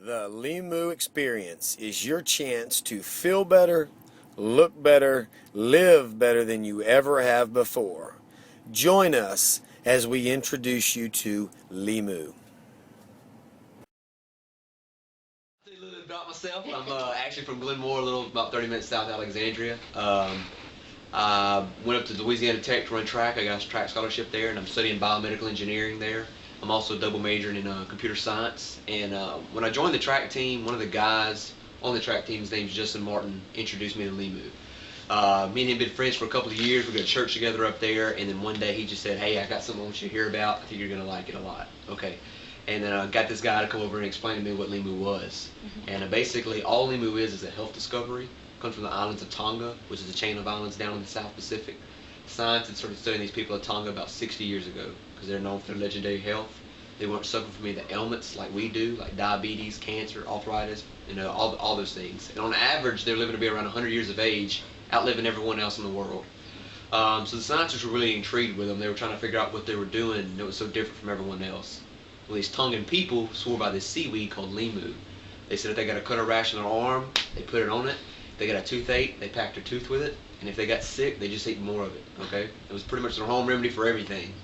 The Limu experience is your chance to feel better, look better, live better than you ever have before. Join us as we introduce you to Limu. Tell you a little bit about myself. I'm actually from Glenmore, a little about 30 minutes south of Alexandria. I went up to Louisiana Tech to run track. I got a track scholarship there, and I'm studying biomedical engineering there. I'm also double majoring in computer science. And when I joined the track team, one of the guys on the track team, his name's Justin Martin, introduced me to Limu. Me and him been friends for a couple of years. We go to church together up there, and then one day he just said, "Hey, I got something I want you to hear about. I think you're gonna like it a lot." Okay. And then I got this guy to come over and explain to me what Limu was. And basically, all Limu is a health discovery. It comes from the islands of Tonga, which is a chain of islands down in the South Pacific. Science had started studying these people at Tonga about 60 years ago because they're known for their legendary health. They weren't suffering from any of the ailments like we do, like diabetes, cancer, arthritis, all those things. And on average, they're living to be around 100 years of age, outliving everyone else in the world. So the scientists were really intrigued with them. They were trying to figure out what they were doing that was so different from everyone else. Well, these Tongan people swore by this seaweed called Limu. They said if they got a cut or rash on their arm, they put it on it. If they got a toothache, they packed their tooth with it. And if they got sick, they just ate more of it. Okay, it was pretty much their home remedy for everything.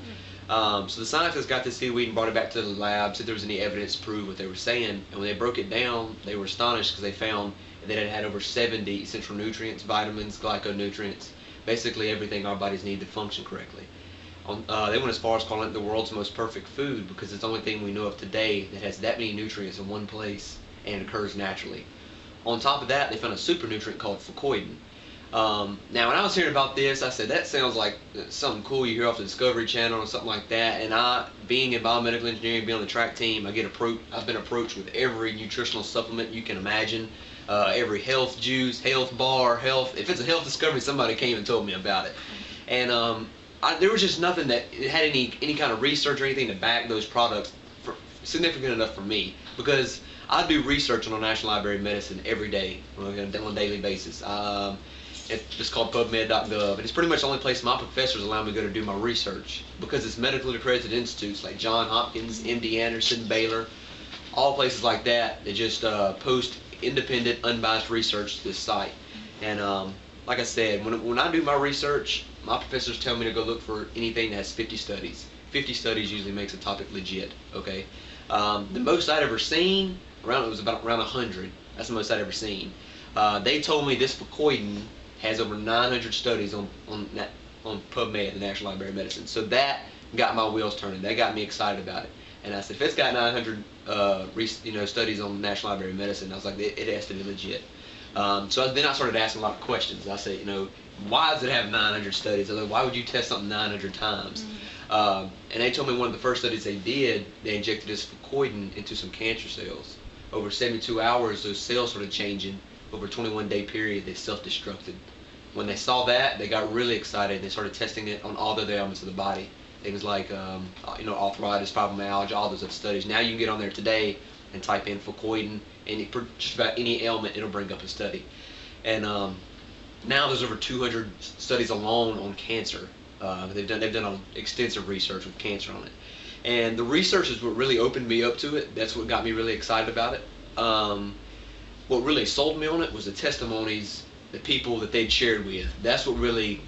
So the scientists got this seaweed and brought it back to the lab, said there was any evidence to prove what they were saying. And when they broke it down, they were astonished because they found that it had over 70 essential nutrients, vitamins, glyconutrients, basically everything our bodies need to function correctly. They went as far as calling it the world's most perfect food because it's the only thing we know of today that has that many nutrients in one place and occurs naturally. On top of that, they found a super nutrient called fucoidan. Now, when I was hearing about this, I said, that sounds like something cool you hear off the Discovery Channel or something like that. And being in biomedical engineering, being on the track team, I've been approached with every nutritional supplement you can imagine, every health juice, health bar, if it's a health discovery, somebody came and told me about it. And there was just nothing that had any kind of research or anything to back those products significant enough for me, because I do research on the National Library of Medicine every day on a daily basis. It's called PubMed.gov, and it's pretty much the only place my professors allow me to go to do my research, because it's medically accredited institutes like Johns Hopkins, MD Anderson, Baylor, all places like that that just post independent, unbiased research to this site. And like I said, when I do my research, my professors tell me to go look for anything that has 50 studies. 50 studies usually makes a topic legit. Okay, the most I'd ever seen around around 100. That's the most I'd ever seen. They told me this fucoidan has over 900 studies on PubMed, the National Library of Medicine. So that got my wheels turning. That got me excited about it. And I said, if it's got 900 studies on the National Library of Medicine, I was like, it has to be legit. So then I started asking a lot of questions. I said, why does it have 900 studies? I was like, why would you test something 900 times? And they told me one of the first studies they did, they injected this fucoidan into some cancer cells. Over 72 hours, those cells started changing. Over a 21-day period, they self-destructed. When they saw that, they got really excited. They started testing it on all the other elements of the body. Things like, arthritis, fibromyalgia, all those other studies. Now you can get on there today and type in fucoidan, and for just about any ailment, it'll bring up a study. And now there's over 200 studies alone on cancer. They've done extensive research with cancer on it. And the research is what really opened me up to it. That's what got me really excited about it. What really sold me on it was the testimonies, the people that they'd shared with. That's what really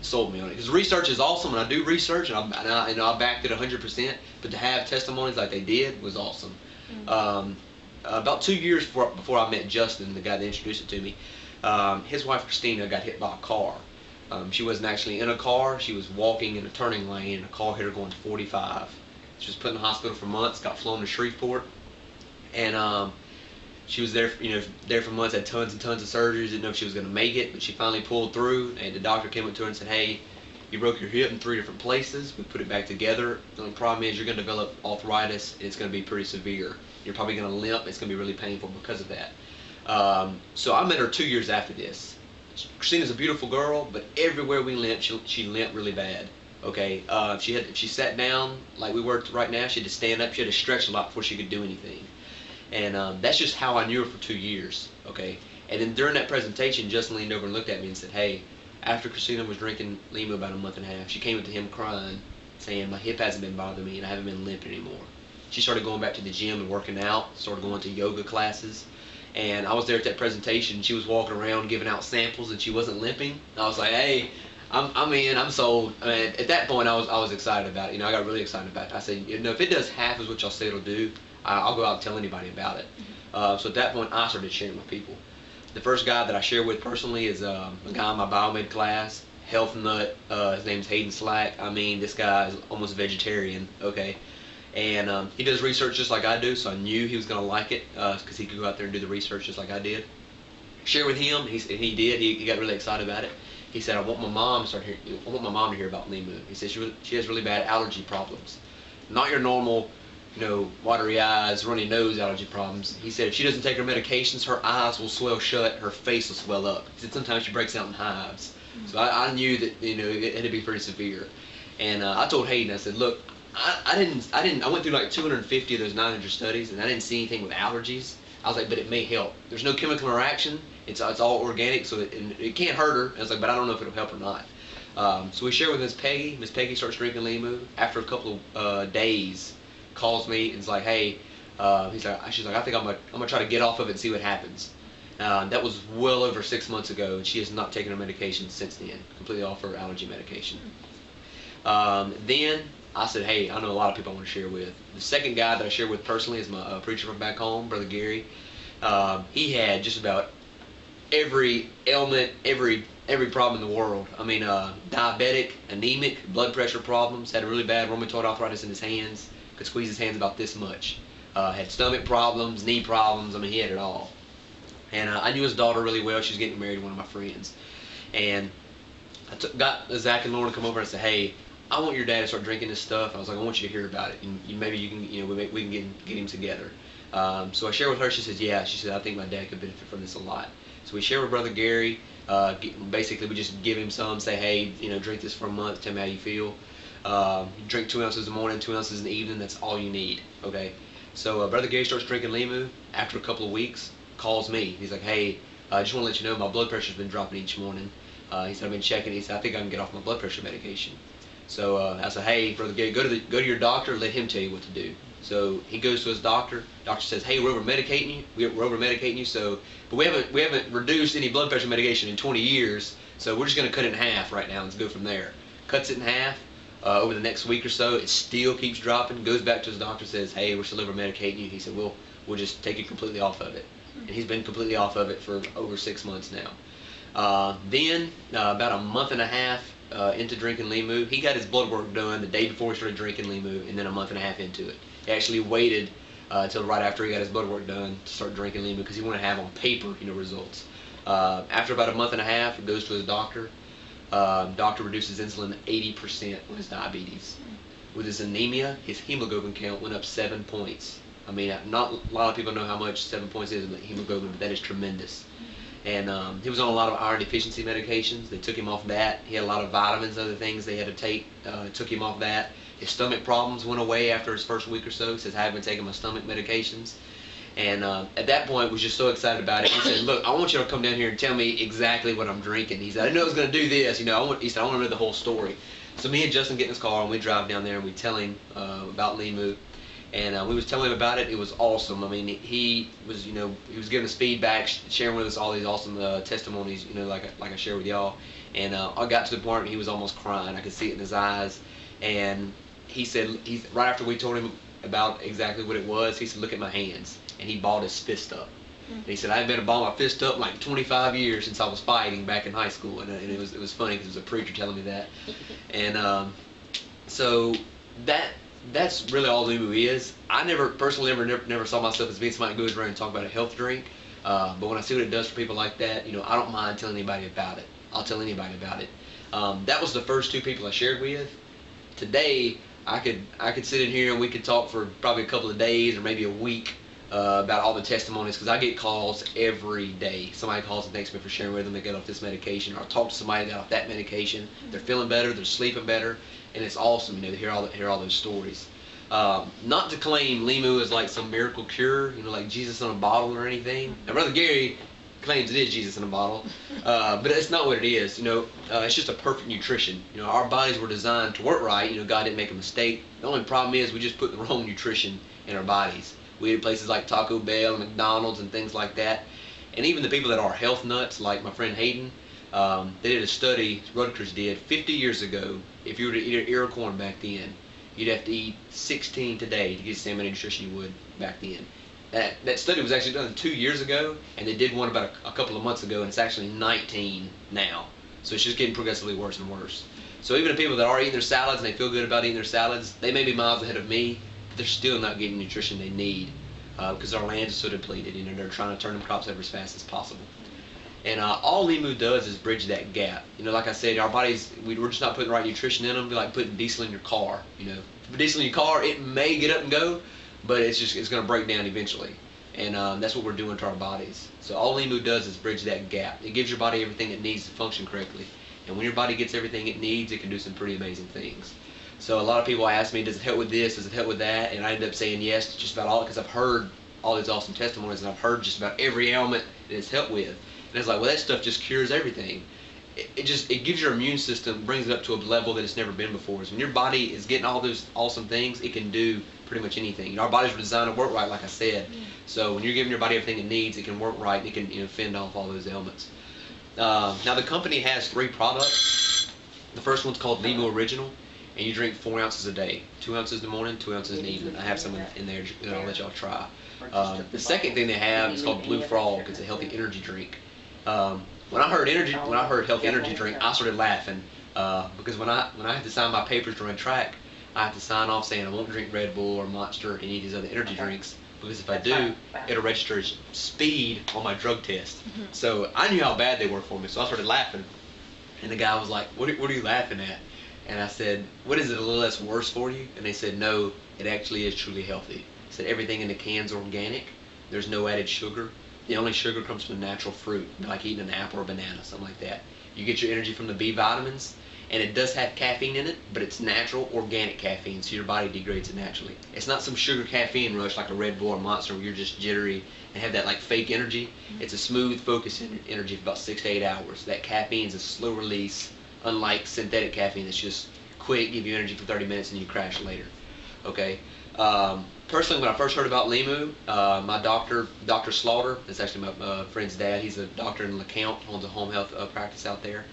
sold me on it. Because research is awesome, and I do research, and I backed it 100%. But to have testimonies like they did was awesome. About 2 years before I met Justin, the guy that introduced it to me, his wife Christina got hit by a car. She wasn't actually in a car. She was walking in a turning lane, and a car hit her going 45. She was put in the hospital for months, got flown to Shreveport, and she was there for months, had tons and tons of surgeries, didn't know if she was going to make it, but she finally pulled through, and the doctor came up to her and said, "Hey, you broke your hip in 3 different places. We put it back together. The only problem is you're going to develop arthritis, and it's going to be pretty severe. You're probably going to limp. It's going to be really painful because of that." So I met her 2 years after this. Christina's a beautiful girl, but everywhere we limped, she limped really bad. Okay, if she sat down like we were right now, she had to stand up. She had to stretch a lot before she could do anything. And that's just how I knew her for 2 years, okay? And then during that presentation, Justin leaned over and looked at me and said, "Hey, after Christina was drinking Limu about a month and a half, she came up to him crying, saying, 'My hip hasn't been bothering me and I haven't been limping anymore.'" she started going back to the gym and working out, started going to yoga classes. And I was there at that presentation. She was walking around giving out samples, and she wasn't limping. I was like, hey, I'm in, I'm sold. I mean, at that point, I was excited about it. You know, I got really excited about it. I said, you know, if it does half as what y'all say it'll do, I'll go out and tell anybody about it. So at that point, I started sharing with people. The first guy that I share with personally is a guy in my biomed class, health nut. His name's Hayden Slack. I mean, this guy is almost vegetarian. Okay. And he does research just like I do, so I knew he was going to like it because he could go out there and do the research just like I did. Share with him, and he did. He got really excited about it. He said, I want my mom to hear about Limu. He said she has really bad allergy problems. Not your normal, you know, watery eyes, runny nose allergy problems. He said if she doesn't take her medications, her eyes will swell shut, her face will swell up. He said sometimes she breaks out in hives. So I knew that, you know, it had to be pretty severe. And I told Hayden, I said, look, I went through like 250 of those 900 studies, and I didn't see anything with allergies. I was like, but it may help. There's no chemical interaction. It's all organic, so it can't hurt her. I was like, but I don't know if it'll help or not. So we share with Miss Peggy. Miss Peggy starts drinking Limu. After a couple of days, calls me and is like, hey, she's like, I think I'm gonna try to get off of it and see what happens. That was well over 6 months ago, and she has not taken her medication since then. Completely off her allergy medication. Then I said, hey, I know a lot of people I want to share with. The second guy that I share with personally is my preacher from back home, Brother Gary. He had just about every ailment, every problem in the world. I mean, diabetic, anemic, blood pressure problems, had a really bad rheumatoid arthritis in his hands, could squeeze his hands about this much. Had stomach problems, knee problems, I mean, he had it all. And I knew his daughter really well. She was getting married to one of my friends. And I got Zach and Lauren to come over and say, hey, I want your dad to start drinking this stuff. I was like, I want you to hear about it. And maybe you can, you know, we can get him together. So I shared with her. She says, yeah. She said, I think my dad could benefit from this a lot. So we share with Brother Gary. Basically, we just give him some, say, hey, you know, drink this for a month. Tell me how you feel. You drink 2 ounces in the morning, 2 ounces in the evening. That's all you need. Okay. So Brother Gary starts drinking Limu. After a couple of weeks, calls me. He's like, hey, I just want to let you know my blood pressure's been dropping each morning. He said, I've been checking. He said, I think I can get off my blood pressure medication. So I said, hey, Brother Gary, go to your doctor. Let him tell you what to do. So he goes to his doctor. Doctor says, hey, we're over medicating you. So, but we haven't reduced any blood pressure medication in 20 years. So we're just going to cut it in half right now and go from there. Cuts it in half. Over the next week or so, it still keeps dropping. Goes back to his doctor. Says, hey, we're still over medicating you. He said, we'll just take you completely off of it. And he's been completely off of it for over 6 months now. Then about a month and a half into drinking Limu, he got his blood work done the day before he started drinking Limu, and then a month and a half into it. He actually waited until right after he got his blood work done to start drinking Limu because he wanted to have on paper, you know, results. After about a month and a half, he goes to his doctor. Doctor reduces insulin 80% on his diabetes. With his anemia, his hemoglobin count went up 7 points. I mean, not a lot of people know how much 7 points is in hemoglobin, but that is tremendous. And he was on a lot of iron deficiency medications. They took him off that. He had a lot of vitamins, other things they had to take. Took him off that. His stomach problems went away after his first week or so. He says, I have been taking my stomach medications. And at that point, was just so excited about it. He said, look, I want you to come down here and tell me exactly what I'm drinking. He said, I didn't know I was going to do this. You know, he said, I want to know the whole story. So me and Justin get in his car, and we drive down there, and we tell him about Limu. And we was telling him about it. It was awesome. I mean, he was giving us feedback, sharing with us all these awesome testimonies, you know, like I share with y'all. And I got to the point where he was almost crying. I could see it in his eyes. And he said, right after we told him about exactly what it was, he said, look at my hands. And he balled his fist up. And he said, I haven't been balling my fist up in like 25 years since I was fighting back in high school. And it was funny because it was a preacher telling me that. And so that's really all Limu is. I personally never saw myself as being somebody who goes around and talk about a health drink. But when I see what it does for people like that, you know, I don't mind telling anybody about it. I'll tell anybody about it. That was the first 2 people I shared with. Today, I could sit in here and we could talk for probably a couple of days or maybe a week about all the testimonies, because I get calls every day. Somebody calls and thanks me for sharing with them they get off this medication, or I talk to somebody that got off that medication. They're feeling better, they're sleeping better, and it's awesome, you know, to hear all those stories. Not to claim Limu is like some miracle cure, you know, like Jesus in a bottle or anything. Now, Brother Gary claims it is Jesus in a bottle, but it's not what it is. You know, it's just a perfect nutrition. You know, our bodies were designed to work right. You know, God didn't make a mistake. The only problem is we just put the wrong nutrition in our bodies. We eat at places like Taco Bell and McDonald's and things like that. And even the people that are health nuts, like my friend Hayden, they did a study, Rutgers did, 50 years ago. If you were to eat an ear of corn back then, you'd have to eat 16 today to get the same amount of nutrition you would back then. That study was actually done 2 years ago, and they did one about a couple of months ago, and it's actually 19 now. So it's just getting progressively worse and worse. So even the people that are eating their salads and they feel good about eating their salads, they may be miles ahead of me, but they're still not getting the nutrition they need because our land is so depleted. They're trying to turn them crops over as fast as possible. And all Limu does is bridge that gap. Like I said, our bodies, we're just not putting the right nutrition in them. It'd be like putting diesel in your car. Put diesel in your car, it may get up and go, but it's going to break down eventually. And that's what we're doing to our bodies. So all Limu does is bridge that gap. It gives your body everything it needs to function correctly. And when your body gets everything it needs, it can do some pretty amazing things. So a lot of people ask me, does it help with this? Does it help with that? And I end up saying yes to just about all, because I've heard all these awesome testimonies, and I've heard just about every ailment that it's helped with. And it's like, well, that stuff just cures everything. It gives your immune system, brings it up to a level that it's never been before. So when your body is getting all those awesome things, it can do pretty much anything. Our bodies were designed to work right, like I said. So when you're giving your body everything it needs, it can work right, and it can fend off all those ailments. Now the company has 3 products. The first one's called Limu Original, and you drink 4 ounces a day. 2 ounces in the morning, 2 ounces in the evening. I have some in there that I'll let y'all try. The second thing they have is called Blue Frog. It's a healthy energy drink. When I heard healthy energy drink, I started laughing because when I had to sign my papers to run track, I have to sign off saying I won't drink Red Bull or Monster or any of these other energy drinks, because if I do, it'll register as speed on my drug test. So I knew how bad they were for me, so I started laughing. And the guy was like, what are you laughing at? And I said, what, is it a little less worse for you? And they said, no, it actually is truly healthy. They said everything in the can's organic. There's no added sugar. The only sugar comes from natural fruit, like eating an apple or a banana, something like that. You get your energy from the B vitamins, and it does have caffeine in it, but it's natural, organic caffeine, so your body degrades it naturally. It's not some sugar caffeine rush like a Red Bull or Monster where you're just jittery and have that like fake energy. It's a smooth, focused energy for about 6 to 8 hours. That caffeine is a slow release, unlike synthetic caffeine that's just quick, give you energy for 30 minutes and you crash later. Okay. Personally, when I first heard about Limu, my doctor, Dr. Slaughter, that's actually my friend's dad. He's a doctor in LeCount, owns a home health practice out there.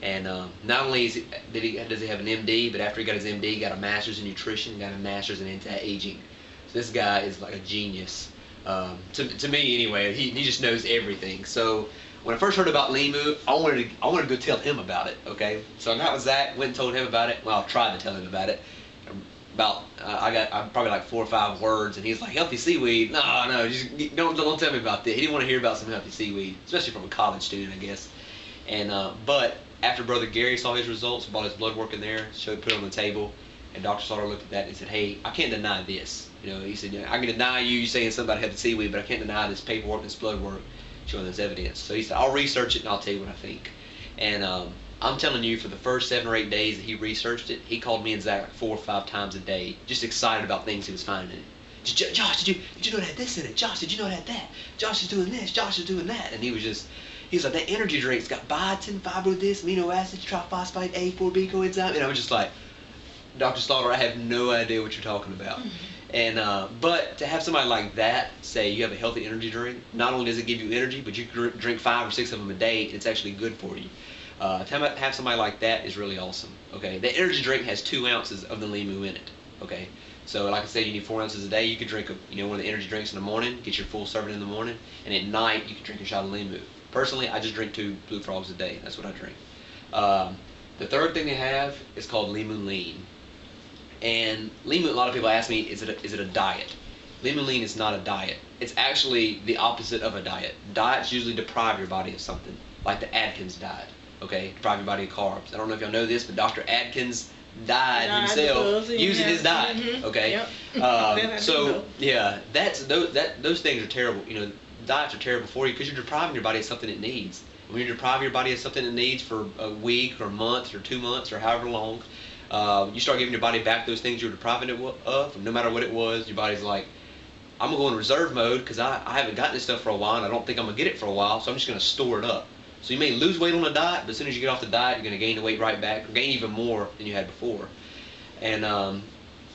And not only does he have an MD, but after he got his MD, he got a master's in nutrition, got a master's in anti-aging. So this guy is like a genius. To me, anyway, he just knows everything. So when I first heard about Limu, I wanted to go tell him about it. Okay, so I got with Zach, went and told him about it. Well, I tried to tell him about it. I'm probably like 4 or 5 words, and he's like, healthy seaweed? No, just don't tell me about that. He didn't want to hear about some healthy seaweed, especially from a college student, I guess. And but after Brother Gary saw his results, brought his blood work in there, put it on the table, and Dr. Slaughter looked at that and said, hey, I can't deny this. He said, I can deny you saying something about healthy seaweed, but I can't deny this paperwork, this blood work, showing this evidence. So he said, I'll research it and I'll tell you what I think. And I'm telling you, for the first 7 or 8 days that he researched it, he called me and Zach like 4 or 5 times a day, just excited about things he was finding in it. Josh, did you know it had this in it? Josh, did you know it had that? Josh is doing this. Josh is doing that. And he's like, that energy drink's got biotin, fibro this, amino acids, triphosphate, A4B coenzyme. And I was just like, Dr. Slaughter, I have no idea what you're talking about. And but to have somebody like that say you have a healthy energy drink, not only does it give you energy, but you can drink 5 or 6 of them a day, and it's actually good for you. To have somebody like that is really awesome. Okay, the energy drink has 2 ounces of the Limu in it. Okay, so like I said, you need 4 ounces a day. You could drink one of the energy drinks in the morning, get your full serving in the morning, and at night you can drink a shot of Limu. Personally, I just drink 2 Blue Frogs a day. That's what I drink. The third thing they have is called Limu Lean. And Limu, a lot of people ask me, is it a diet? Limu Lean is not a diet. It's actually the opposite of a diet. Diets usually deprive your body of something, like the Atkins diet. Okay, deprive your body of carbs. I don't know if y'all know this, but Dr. Atkins died himself using his diet. Okay, so yeah, those things are terrible. Diets are terrible for you because you're depriving your body of something it needs. When you're depriving your body of something it needs for a week or a month or 2 months or however long, you start giving your body back those things you were depriving it of. No matter what it was, your body's like, I'm gonna go in reserve mode because I haven't gotten this stuff for a while and I don't think I'm gonna get it for a while, so I'm just gonna store it up. So you may lose weight on a diet, but as soon as you get off the diet, you're going to gain the weight right back, or gain even more than you had before. And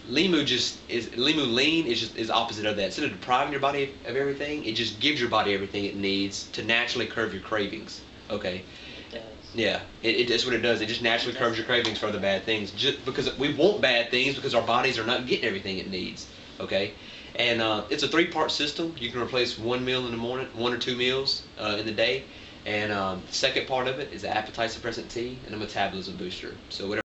Limu Lean is opposite of that. Instead of depriving your body of everything, it just gives your body everything it needs to naturally curb your cravings. Okay. It does. Yeah, that's what it does. It just naturally curbs your cravings for other bad things. Just because we want bad things because our bodies are not getting everything it needs. Okay, and it's a 3-part system. You can replace 1 meal in the morning, 1 or 2 meals in the day, and the second part of it is an appetite suppressant tea and a metabolism booster. So whatever.